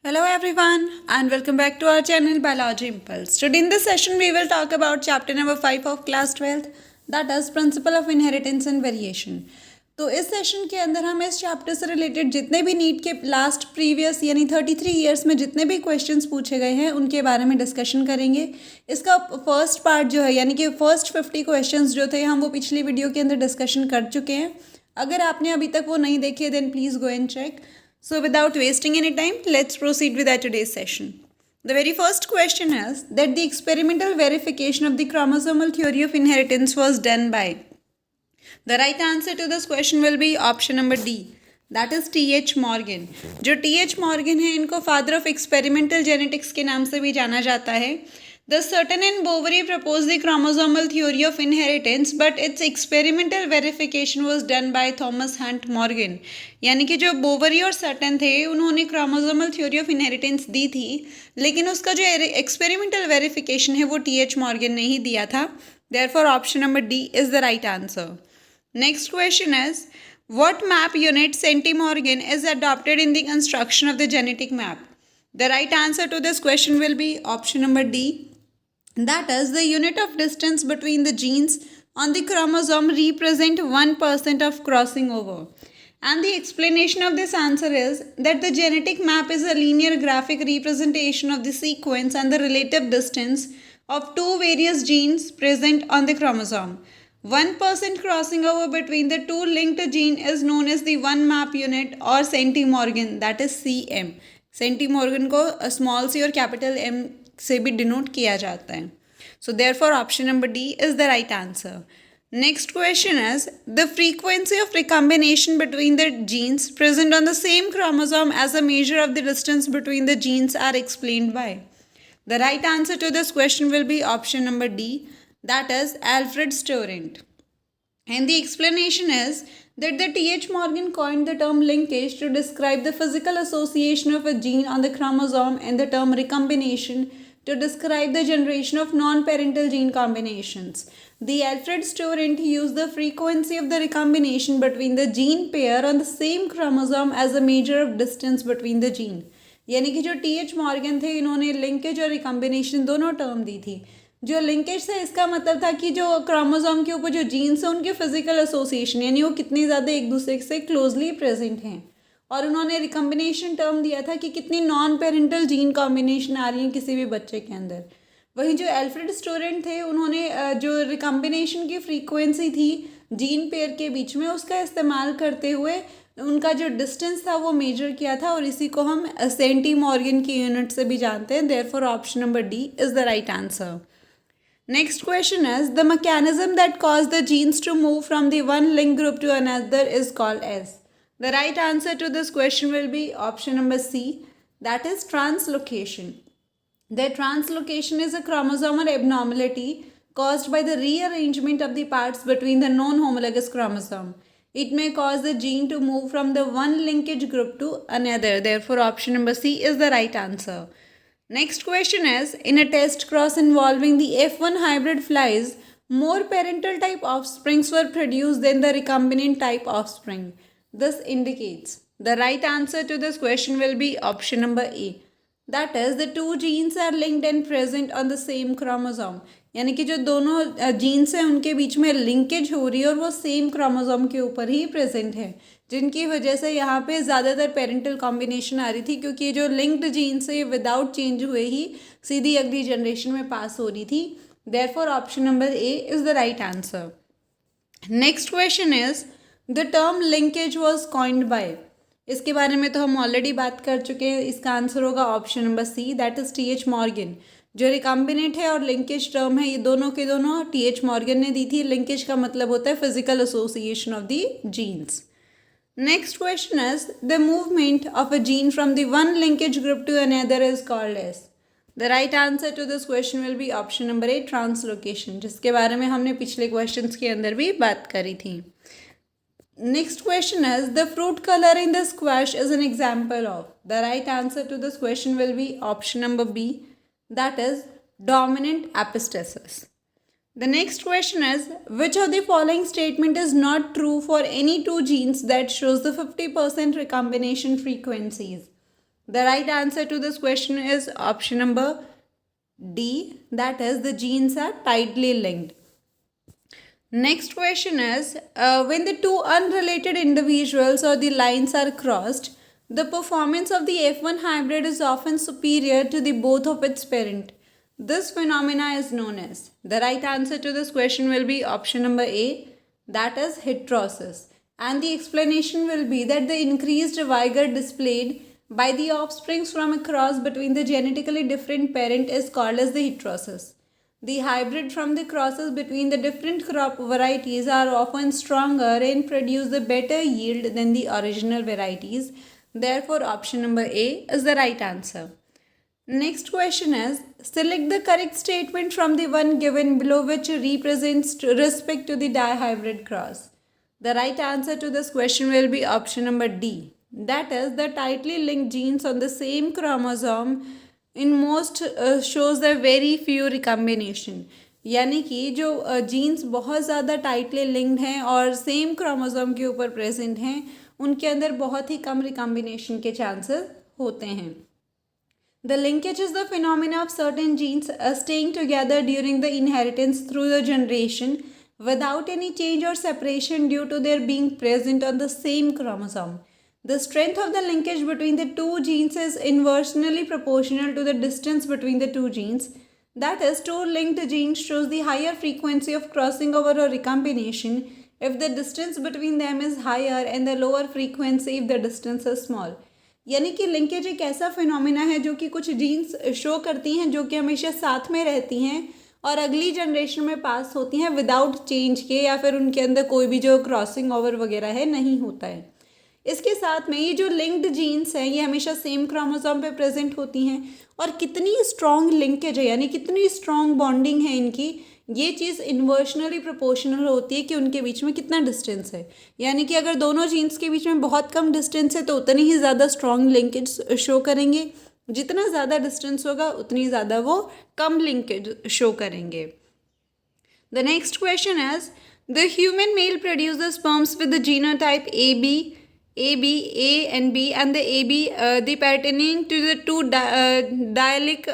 Hello everyone and welcome back to our channel Biology Impulse. Today in this session we will talk about chapter number 5 of class 12th, that is Principle of Inheritance and Variation. तो इस session के अंदर हम इस chapter से related जितने भी NEET के लास्ट प्रीवियस यानी 33 ईयर्स में जितने भी क्वेश्चंस पूछे गए हैं उनके बारे में डिस्कशन करेंगे. इसका फर्स्ट पार्ट जो है यानी कि फर्स्ट 50 क्वेश्चंस जो थे हम वो पिछली वीडियो के अंदर डिस्कशन कर चुके हैं. अगर आपने अभी तक वो नहीं देखे then please go and check. So without wasting any time, let's proceed with our today's session. The very first question is that the experimental verification of the chromosomal theory of inheritance was done by. The right answer to this question will be option number D. That is T.H. Morgan. जो T.H. Morgan है इनको father of experimental genetics के नाम से भी जाना जाता है. The Sutton and Boveri proposed the chromosomal theory of inheritance, but its experimental verification was done by Thomas Hunt Morgan. यानी कि जो बोवरी और सटन थे उन्होंने chromosomal theory of inheritance दी थी, लेकिन उसका जो experimental verification है वो T.H. Morgan ने ही दिया था. Therefore, option number D is the right answer. Next question is, what map unit centimorgan is adopted in the construction of the genetic map? The right answer to this question will be option number D. That is, the unit of distance between the genes on the chromosome represent 1% of crossing over. And the explanation of this answer is that the genetic map is a linear graphic representation of the sequence and the relative distance of two various genes present on the chromosome. 1% crossing over between the two linked gene is known as the one map unit or centimorgan, that is CM. सेंटीमॉर्गन को small C और capital M से भी denote किया जाता है. So therefore option number D is the right answer. Next question is the frequency of recombination between the genes present on the same chromosome as a measure of the distance between the genes are explained by. The right answer to this question will be option number D, that is Alfred Storent. And the explanation is that the T.H. Morgan coined the term linkage to describe the physical association of a gene on the chromosome and the term recombination to describe the generation of non-parental gene combinations. The Alfred Storent used the frequency of the recombination between the gene pair on the same chromosome as a measure of distance between the gene. यानी कि जो T.H. Morgan थे इन्होंने linkage और recombination दोनों term दी थी. जो linkage से इसका मतलब था कि जो क्रोमोसोम के ऊपर जो जीन्स हैं उनके फिजिकल एसोसिएशन यानी वो कितनी ज़्यादा एक दूसरे से क्लोजली प्रेजेंट हैं. और उन्होंने रिकम्बिनेशन टर्म दिया था कि कितनी नॉन पेरेंटल जीन कॉम्बिनेशन आ रही हैं किसी भी बच्चे के अंदर. वहीं जो एल्फ्रेड स्टोरेंट थे उन्होंने जो रिकम्बिनेशन की फ्रीक्वेंसी थी जीन पेयर के बीच में उसका इस्तेमाल करते हुए उनका जो डिस्टेंस था वो मेजर किया था और इसी को हम सेंटीमॉर्गन की यूनिट से भी जानते हैं. Therefore option number D is the right answer. Next question is, the mechanism that caused the genes to move from the one link group to another is called as. The right answer to this question will be option number C, that is translocation. The translocation is a chromosomal abnormality caused by the rearrangement of the parts between the non-homologous chromosome. It may cause the gene to move from the one linkage group to another. Therefore, option number C is the right answer. Next question is, in a test cross involving the F1 hybrid flies, more parental type offsprings were produced than the recombinant type offspring. This indicates the right answer to this question will be option number A. That is, the two genes are linked and present on the same chromosome. यानी कि जो दोनों jeans हैं उनके बीच में linkage हो रही है और वो सेम क्रोमोसोम के ऊपर ही प्रेजेंट है, जिनकी वजह से यहाँ पे ज़्यादातर पेरेंटल कॉम्बिनेशन आ रही थी क्योंकि ये जो लिंक्ड जीन्स है ये विदाउट चेंज हुए ही सीधी अगली जनरेशन में पास हो रही थी. Therefore option number A is the right answer. Next question is, the term linkage was coined by. इसके बारे में तो हम ऑलरेडी बात कर चुके हैं. इसका आंसर होगा option number C, that is T.H. Morgan. जो रिकम्बिनेट है और लिंकेज टर्म है ये दोनों के दोनों T.H. मॉर्गन ने दी थी. लिंकेज का मतलब होता है physical association of the genes. Next question is, the movement of a gene from the one linkage group to another is called as. The right answer to this question will be option number A, translocation, जिसके बारे में हमने पिछले questions के अंदर भी बात करी थी. Next question is, the fruit color in the squash is an example of. The right answer to this question will be option number B, that is dominant epistasis. The next question is, which of the following statement is not true for any two genes that shows the 50% recombination frequencies? The right answer to this question is option number D, that is the genes are tightly linked. Next question is, when the two unrelated individuals or the lines are crossed, the performance of the F1 hybrid is often superior to the both of its parent. This phenomena is known as. The right answer to this question will be option number A, that is heterosis. And the explanation will be that the increased vigor displayed by the offsprings from a cross between the genetically different parent is called as the heterosis. The hybrid from the crosses between the different crop varieties are often stronger and produce the better yield than the original varieties. Therefore, option number A is the right answer. Next question is, select the correct statement from the one given below which represents respect to the dihybrid cross. The right answer to this question will be option number D. That is, the tightly linked genes on the same chromosome in most shows a very few recombination. यानी कि जो jeans बहुत ज़्यादा tightly linked हैं और same chromosome के ऊपर present हैं, उनके अंदर बहुत ही कम रिकम्बिनेशन के चांसेस होते हैं. The linkage is the phenomena of certain genes staying together during the inheritance through the generation without any change or separation due to their being present on the same chromosome. The strength of the linkage between the two genes is inversely proportional to the distance between the two genes. That is, two linked genes shows the higher frequency of crossing over or recombination if the distance between them is higher and the lower frequency if the distance is small. यानी कि linkage एक ऐसा phenomena है जो कि कुछ jeans show करती हैं जो कि हमेशा साथ में रहती हैं और अगली जनरेशन में पास होती हैं विदाउट चेंज के, या फिर उनके अंदर कोई भी जो क्रॉसिंग ओवर वगैरह है नहीं होता है. इसके साथ में ये जो लिंक्ड जीन्स हैं ये हमेशा सेम क्रोमोसोम पे प्रेजेंट होती हैं और कितनी स्ट्रॉन्ग लिंकेज है यानी कितनी स्ट्रॉन्ग बॉन्डिंग है इनकी, ये चीज़ इन्वर्शनली प्रोपोर्शनल होती है कि उनके बीच में कितना डिस्टेंस है. यानी कि अगर दोनों जीन्स के बीच में बहुत कम डिस्टेंस है तो उतनी ही ज़्यादा स्ट्रॉन्ग लिंकेज शो करेंगे, जितना ज़्यादा डिस्टेंस होगा उतनी ज़्यादा वो कम लिंकेज शो करेंगे. The next question is, the human male produce sperms with the genotype A and B, and the AB the pertaining to the two dialect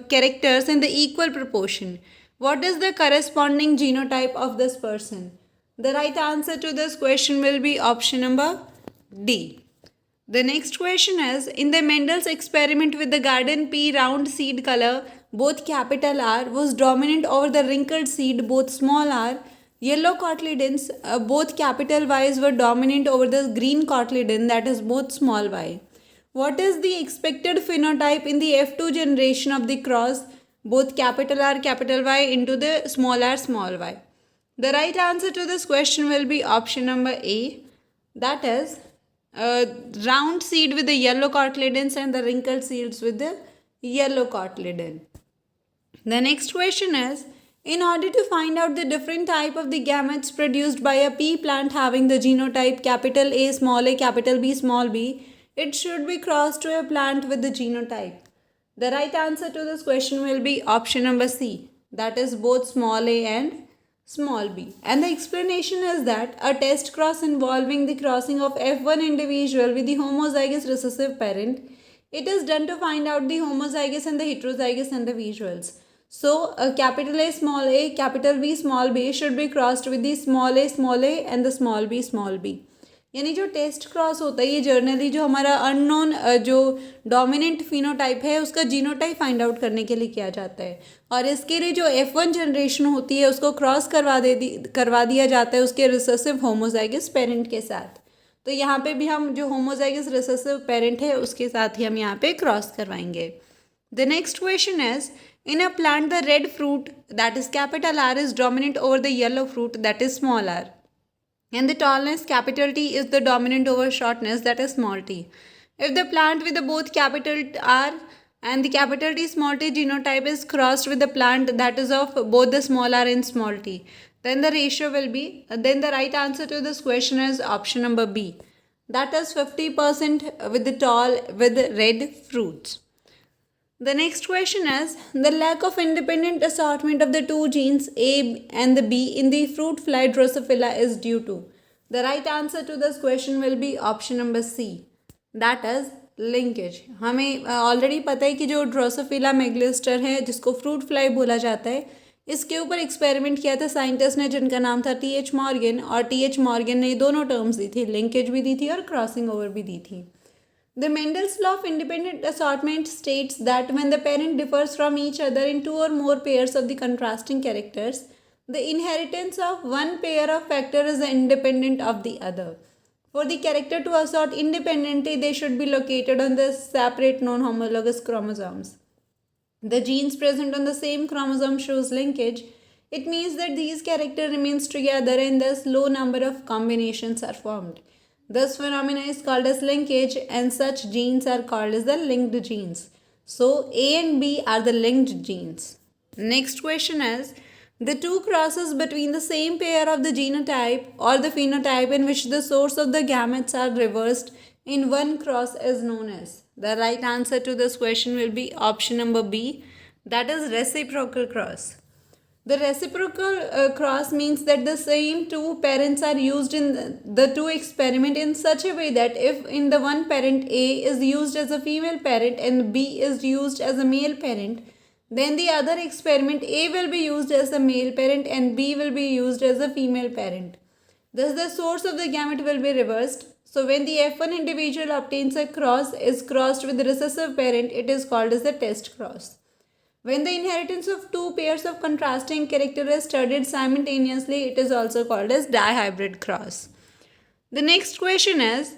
characters in the equal proportion. What is the corresponding genotype of this person? The right answer to this question will be option number D. The next question is, in the Mendel's experiment with the garden pea round seed color, both capital R was dominant over the wrinkled seed, both small r. Yellow cotyledons, both capital Y's were dominant over the green cotyledon, that is both small y. What is the expected phenotype in the F2 generation of the cross, both capital R, capital Y into the small r, small y? The right answer to this question will be option number A. That is, round seed with the yellow cotyledons and the wrinkled seeds with the yellow cotyledon. The next question is, in order to find out the different type of the gametes produced by a pea plant having the genotype capital A, small a, capital B, small b, it should be crossed to a plant with the genotype. The right answer to this question will be option number C. That is both small a and small b. And the explanation is that a test cross involving the crossing of F1 individual with the homozygous recessive parent, it is done to find out the homozygous and the heterozygous individuals. So, capital A, capital B, small b should be crossed with the small a and the small b. यानी जो test cross होता है ये generally जो हमारा unknown जो dominant phenotype है उसका जीनोटाइप फाइंड आउट करने के लिए किया जाता है. और इसके लिए जो F1 जनरेशन होती है उसको क्रॉस करवा दिया जाता है उसके रिसेसिव होमोजाइगस पेरेंट के साथ. तो यहाँ पे भी हम जो होमोजाइगस रिसेसिव पेरेंट है उसके साथ ही हम यहाँ पे क्रॉस करवाएंगे. The next question is, in a plant, the red fruit, that is capital R, is dominant over the yellow fruit, that is small r. And the tallness, capital T, is the dominant over shortness, that is small t. If the plant with the both capital R and the capital T, small t genotype is crossed with the plant that is of both the small r and small t, then the ratio will be, then the right answer to this question is option number B. That is 50% with the red fruits. The next question is, the lack of independent assortment of the two genes A and the B in the fruit fly Drosophila is due to. The right answer to this question will be option number C. That is, linkage. हमें already पता है कि जो Drosophila मेगलिस्टर है, जिसको fruit fly बोला जाता है, इसके ऊपर एक्सपेरिमेंट किया था साइंटिस्ट ने, जिनका नाम था टी.एच. मॉर्गन। और टी.एच. मॉर्गन ने दोनों टर्म्स दी थी, लिंकेज भी दी थी और क्रॉसिंग ओवर भी दी थी। The Mendel's law of independent assortment states that when the parent differs from each other in two or more pairs of the contrasting characters, the inheritance of one pair of factor is independent of the other. For the character to assort independently, they should be located on the separate non-homologous chromosomes. The genes present on the same chromosome shows linkage. It means that these characters remains together and thus low number of combinations are formed. This phenomena is called as linkage, and such genes are called as the linked genes. So A and B are the linked genes. Next question is, the two crosses between the same pair of the genotype or the phenotype in which the source of the gametes are reversed in one cross is known as. The right answer to this question will be option number B, that is reciprocal cross. The reciprocal cross means that the same two parents are used in the two experiment in such a way that if in the one parent A is used as a female parent and B is used as a male parent, then the other experiment A will be used as a male parent and B will be used as a female parent. Thus the source of the gamete will be reversed. So when the F1 individual obtains a cross is crossed with the recessive parent, it is called as the test cross. When the inheritance of two pairs of contrasting characters is studied simultaneously, it is also called as dihybrid cross. The next question is,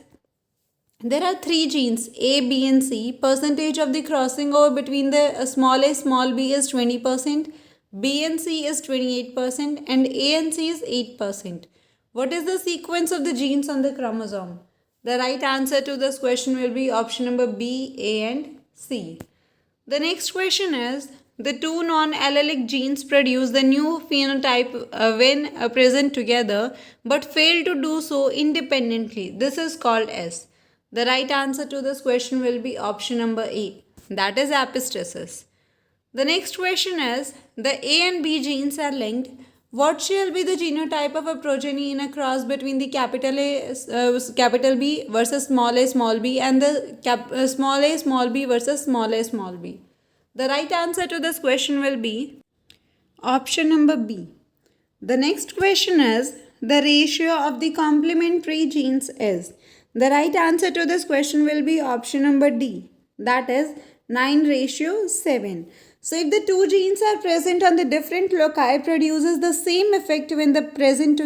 there are three genes A, B and C. Percentage of the crossing over between the small a, small b is 20%, B and C is 28%, and A and C is 8%. What is the sequence of the genes on the chromosome? The right answer to this question will be option number B, A and C. The next question is, the two non-allelic genes produce the new phenotype when present together but fail to do so independently. This is called as. The right answer to this question will be option number A, that is epistasis. The next question is, the A and B genes are linked. What shall be the genotype of a progeny in a cross between the capital A, capital B versus small b and the small a, small b versus small a, small b? The right answer to this question will be option number B. The next question is, the ratio of the complementary genes is. The right answer to this question will be option number D, that is 9:7. So if the two genes are present on the different loci, produces the same effect when the present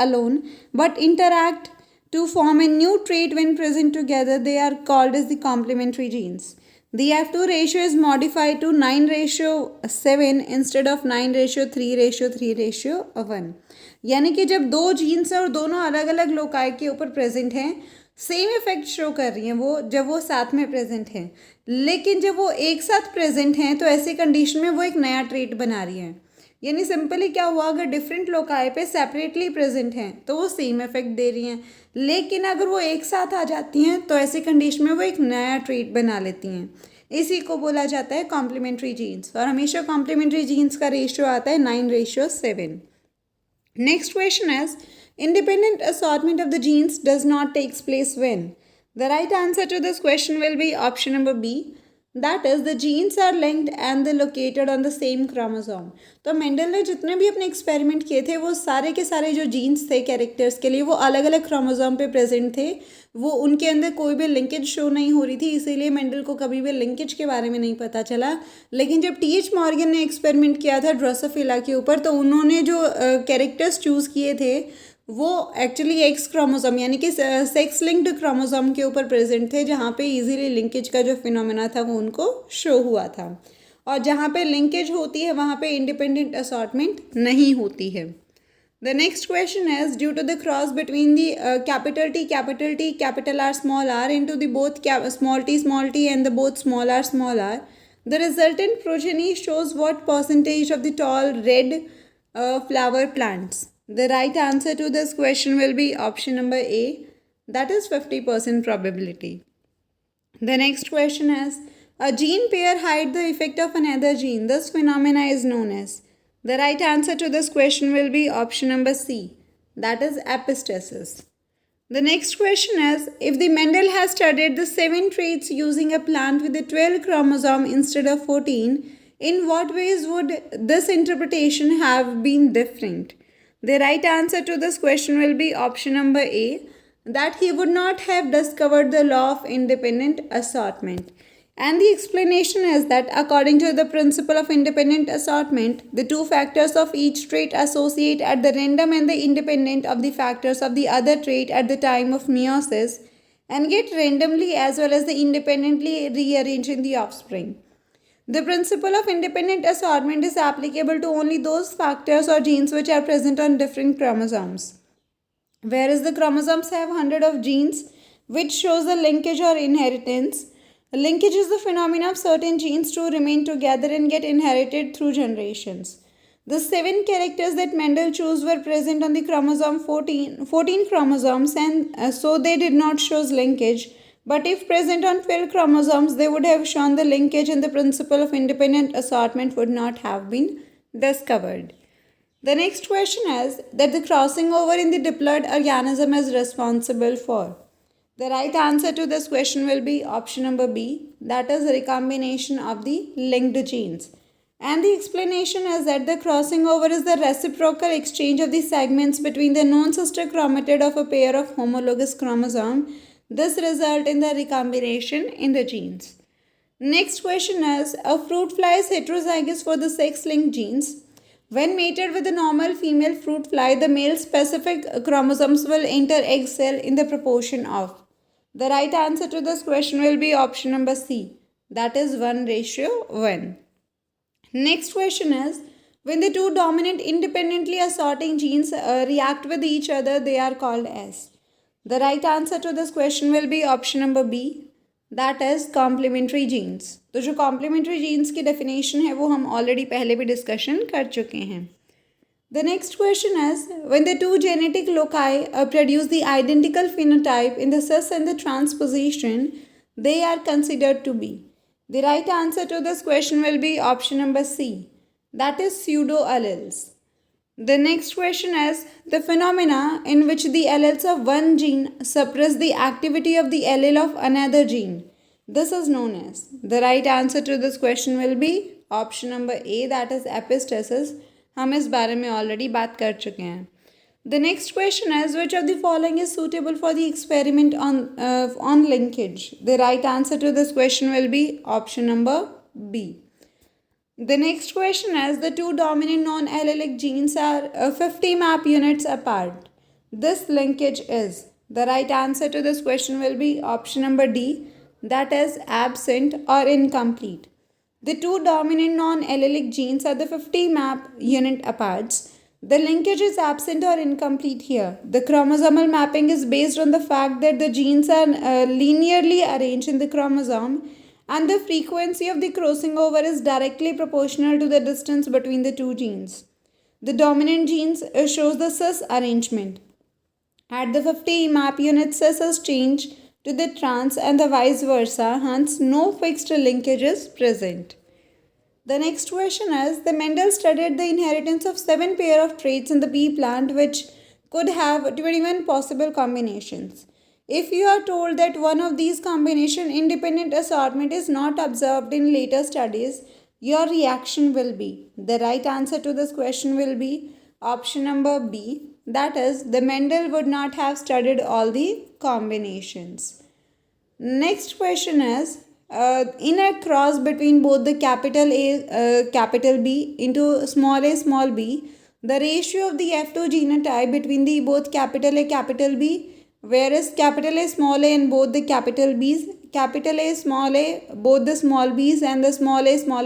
alone but interact to form a new trait when present together, they are called as the complementary genes. The F2 ratio is modified to 9:7 instead of 9:3:3:1. यानी कि जब दो jeans हैं और दोनों अलग अलग loci के ऊपर प्रेजेंट हैं, सेम इफेक्ट शो कर रही हैं वो जब वो साथ में प्रेजेंट हैं, लेकिन जब वो एक साथ प्रेजेंट हैं तो ऐसी कंडीशन में वो एक नया ट्रेट बना रही हैं। यानी सिंपली क्या हुआ, अगर डिफरेंट लोकाई पे सेपरेटली प्रेजेंट हैं तो वो सेम इफेक्ट दे रही हैं, लेकिन अगर वो एक साथ आ जाती हैं तो ऐसी कंडीशन में वो एक नया ट्रेट बना लेती हैं। इसी को बोला जाता है कॉम्प्लीमेंट्री जीन्स, और हमेशा कॉम्प्लीमेंट्री जीन्स का रेशियो आता है 9:7. Next question is, independent assortment of the genes does not take place when. The right answer to this question will be option number B, that is the genes are linked and they located on the same chromosome. तो Mendel ने जितने भी अपने experiment किए थे वो सारे के सारे जो जीन्स थे कैरेक्टर्स के लिए वो अलग अलग क्रोमोसोम पे प्रेजेंट थे, वो उनके अंदर कोई भी लिंकेज शो नहीं हो रही थी, इसीलिए मेंडल को कभी भी लिंकेज के बारे में नहीं पता चला। लेकिन जब टी.एच. मॉर्गन ने एक्सपेरिमेंट किया था ड्रोसोफिला के ऊपर, तो उन्होंने जो कैरेक्टर्स चूज़ किए थे वो एक्चुअली एक्स क्रोमोसोम यानी कि सेक्स लिंक्ड क्रोमोसोम के ऊपर प्रेजेंट थे, जहाँ पे इजीली लिंकेज का जो फिनोमेना था वो उनको शो हुआ था, और जहाँ पे लिंकेज होती है वहाँ पे इंडिपेंडेंट असॉर्टमेंट नहीं होती है। The next question is, due to the cross between the capital T, capital R, small r into the both small t and the both small r, the resultant progeny shows what percentage of the tall red flower plants. The right answer to this question will be option number A, that is 50% probability. The next question is, a gene pair hide the effect of another gene. This phenomena is known as. The right answer to this question will be option number C, that is epistasis. The next question is, if the Mendel has studied the 7 traits using a plant with the 12 chromosome instead of 14, in what ways would this interpretation have been different? The right answer to this question will be option number A, that he would not have discovered the law of independent assortment. And the explanation is that according to the principle of independent assortment, the two factors of each trait associate at the random and the independent of the factors of the other trait at the time of meiosis and get randomly as well as the independently rearranged in the offspring. The principle of independent assortment is applicable to only those factors or genes which are present on different chromosomes. Whereas the chromosomes have 100 of genes which shows a linkage or inheritance. Linkage is the phenomenon of certain genes to remain together and get inherited through generations. The 7 characters that Mendel chose were present on the chromosome 14 chromosomes, and so they did not show linkage. But if present on 12 chromosomes, they would have shown the linkage and the principle of independent assortment would not have been discovered. The next question is that the crossing over in the diploid organism is responsible for. The right answer to this question will be option number B, that is recombination of the linked genes. And the explanation is that the crossing over is the reciprocal exchange of the segments between the non-sister chromatid of a pair of homologous chromosomes. This results in the recombination in the genes. Next question is, a fruit fly is heterozygous for the sex-linked genes. When mated with a normal female fruit fly, the male specific chromosomes will enter egg cell in the proportion of. The right answer to this question will be option number C, that is 1:1. Next question is, when the two dominant independently assorting genes react with each other, they are called as. The right answer to this question will be option number B, that is complementary genes. तो जो complementary genes की definition है वो हम already पहले भी discussion कर चुके हैं. The next question is, when the two genetic loci produce the identical phenotype in the cis and the transposition, they are considered to be. The right answer to this question will be option number C, that is pseudo-alleles. The next question is, the phenomena in which the alleles of one gene suppress the activity of the allele of another gene. This is known as. The right answer to this question will be option number A, that is epistasis. हम इस बारे में already बात कर चुके हैं. The next question is, which of the following is suitable for the experiment on linkage? The right answer to this question will be option number B. The next question is, the two dominant non-allelic genes are 50 map units apart. This linkage is. The right answer to this question will be option number D, that is absent or incomplete. The two dominant non-allelic genes are the 50 map unit aparts. The linkage is absent or incomplete here. The chromosomal mapping is based on the fact that the genes are linearly arranged in the chromosome, and the frequency of the crossing over is directly proportional to the distance between the two genes. The dominant genes shows the cis arrangement. At the 50 map unit, cis is changed to the trans and the vice versa, hence no fixed linkage is present. The next question is, the Mendel studied the inheritance of 7 pair of traits in the pea plant which could have 21 possible combinations. If you are told that one of these combination independent assortment is not observed in later studies, your reaction will be. The right answer to this question will be option number B. That is, the Mendel would not have studied all the combinations. Next question is, in a cross between both the capital A, capital B into small a, small b, the ratio of the F2 genotype between the both capital A, capital B, whereas capital A, small a and both the capital B's, capital A, small a, both the small b's and the small a, small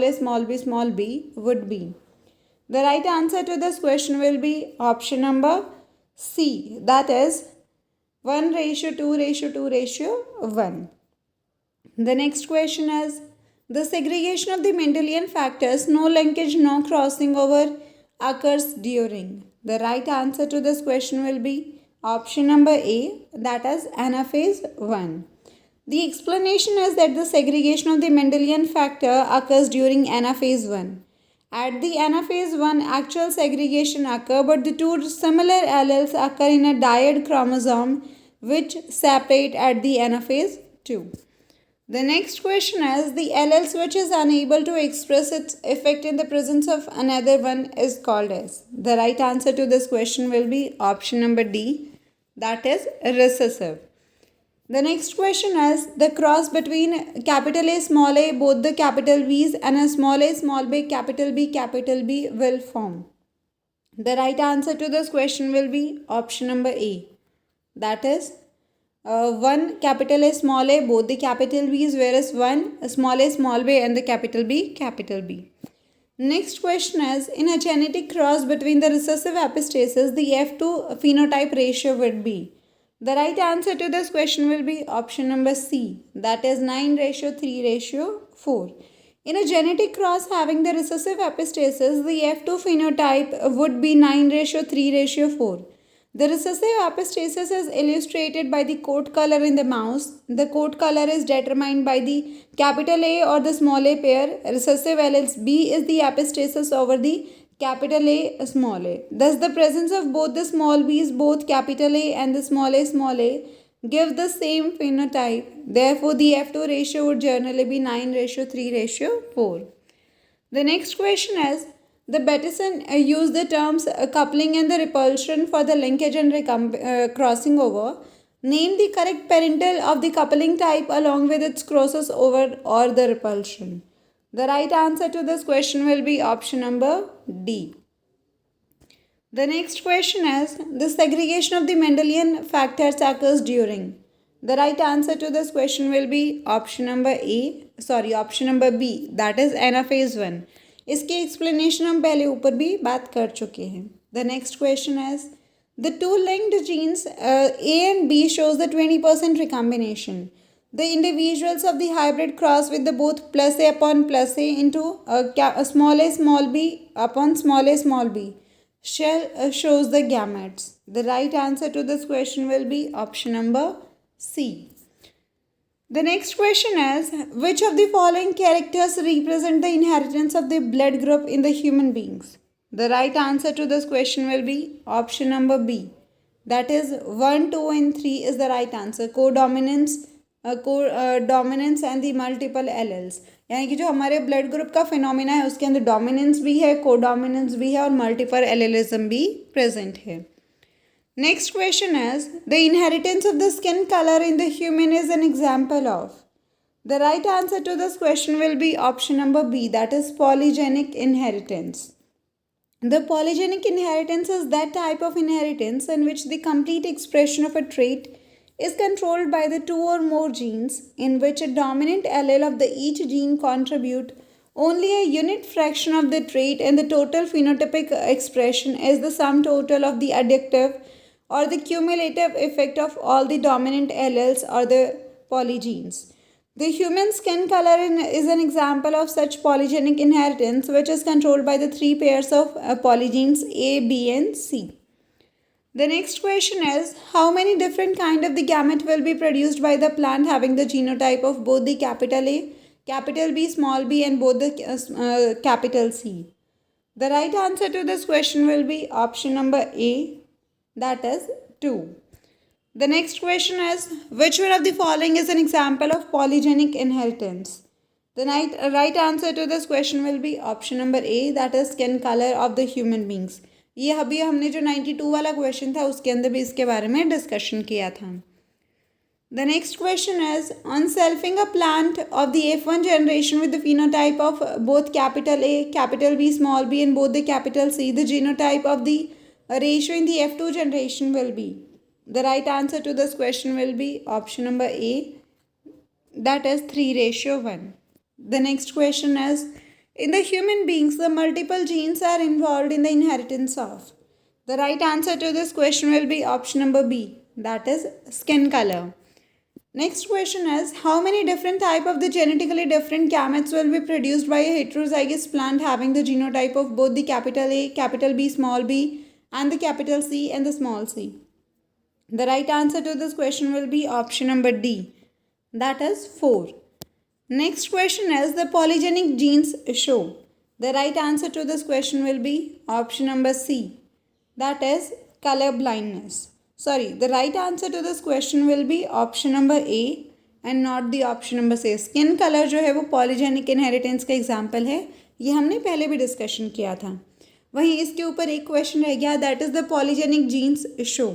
b would be. The right answer to this question will be option number C, that is 1:2:2:1. The next question is, the segregation of the Mendelian factors, no linkage, no crossing over, occurs during. The right answer to this question will be option number A, that is anaphase 1. The explanation is that the segregation of the Mendelian factor occurs during anaphase 1. At the anaphase 1, actual segregation occurs, but the two similar alleles occur in a dyad chromosome which separate at the anaphase 2. The next question is the alleles which is unable to express its effect in the presence of another one is called as. The right answer to this question will be option number D, that is recessive. The next question is the cross between capital A small a both the capital V's and a small b capital B will form. The right answer to this question will be option number A, that is one capital A small a both the capital V's, whereas one small b and the capital B. Next question is in a genetic cross between the recessive epistasis the F2 phenotype ratio would be. The right answer to this question will be option number C, that is 9:3:4. In a genetic cross having the recessive epistasis, the F2 phenotype would be 9:3:4. The recessive epistasis is illustrated by the coat color in the mouse. The coat color is determined by the capital A or the small a pair. Recessive alleles B is the epistasis over the capital A small a. Thus the presence of both the small b's, both capital A and the small a give the same phenotype. Therefore the F2 ratio would generally be 9:3:4. The next question is the Bateson used the terms coupling and the repulsion for the linkage and crossing over. Name the correct parental of the coupling type along with its crosses over or the repulsion. The right answer to this question will be option number D. The next question is the segregation of the Mendelian factors occurs during. The right answer to this question will be option number B, that is anaphase 1. इसके explanation हम पहले ऊपर भी बात कर चुके हैं. The next question is the two linked genes A and B shows the 20% recombination. The individuals of the hybrid cross with the both plus A upon plus A into small b upon small b shows the gametes. The right answer to this question will be option number C. The next question is which of the following characters represent the inheritance of the blood group in the human beings? The right answer to this question will be option number B. That is 1, 2 and 3 is the right answer. Codominance and the multiple alleles. यानी कि जो हमारे blood group का phenomena है उसके अंदर dominance भी है, कोडोमिनेंस भी है और मल्टीपल एलेलिज्म भी प्रेजेंट है. Next question is the inheritance of the skin color in the human is an example of. The right answer to this question will be option number B, that is polygenic inheritance. The polygenic inheritance is that type of inheritance in which the complete expression of a trait is controlled by the two or more genes in which a dominant allele of the each gene contribute only a unit fraction of the trait and the total phenotypic expression is the sum total of the additive or the cumulative effect of all the dominant alleles or the polygenes. The human skin color is an example of such polygenic inheritance which is controlled by the three pairs of polygenes A, B and C. The next question is how many different kind of the gamete will be produced by the plant having the genotype of both the capital A, capital B, small b and both the capital C. The right answer to this question will be option number A, that is 2. The next question is which one of the following is an example of polygenic inheritance? The right answer to this question will be option number A, that is skin color of the human beings. ये अभी हमने जो 92 वाला question था उसके अंदर भी इसके बारे में डिस्कशन किया था. The next question is on selfing a plant of the F1 generation with the phenotype of both capital A, capital B, small b and both the capital C, the genotype of the ratio in the F2 generation will be. The right answer to this question will be option number A, that is 3:1. The next question is in the human beings the multiple genes are involved in the inheritance of. The right answer to this question will be option number B, that is skin color. Next question is how many different type of the genetically different gametes will be produced by a heterozygous plant having the genotype of both the capital A, capital B, small b and the capital C and the small c. The right answer to this question will be option number D, that is 4. Next question is the polygenic genes show. The right answer to this question will be option number C, that is color blindness. Sorry, the right answer to this question will be option number A and not the option number C. Skin colour जो है वो polygenic inheritance का example है, ये हमने पहले भी discussion किया था. वहीं इसके ऊपर एक क्वेश्चन रह गया, that is the polygenic genes show.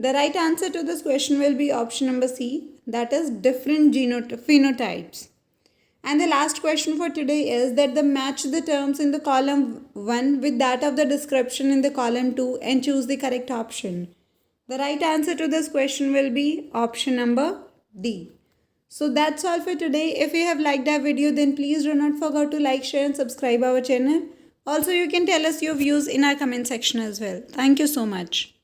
The right answer to this question will be option number C, that is different phenotypes. And the last question for today is that the match the terms in the column 1 with that of the description in the column 2 and choose the correct option. The right answer to this question will be option number D. So that's all for today. If you have liked our video, then please do not forget to like, share and subscribe our channel. Also, you can tell us your views in our comment section as well. Thank you so much.